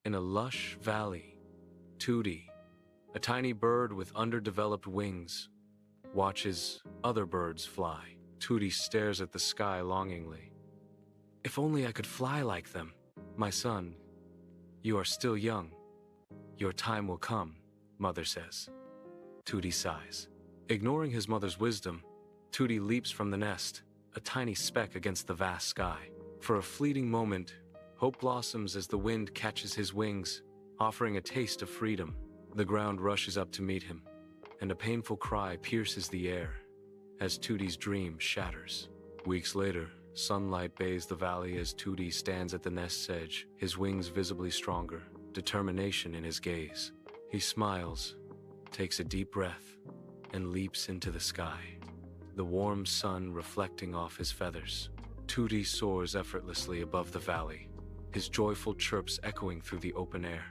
In a lush valley, Tooti, a tiny bird with underdeveloped wings, watches other birds fly. Tooti stares at the sky longingly. If only I could fly like them. My son, you are still young. Your time will come, mother says. Tooti sighs. Ignoring his mother's wisdom, Tooti leaps from the nest, a tiny speck against the vast sky. For a fleeting moment, hope blossoms as the wind catches his wings, offering a taste of freedom. The ground rushes up to meet him, and a painful cry pierces the air as Tooti's dream shatters. Weeks later, sunlight bathes the valley as Tooti stands at the nest's edge, his wings visibly stronger, determination in his gaze. He smiles, takes a deep breath, and leaps into the sky, the warm sun reflecting off his feathers. Tooti soars effortlessly above the valley, his joyful chirps echoing through the open air.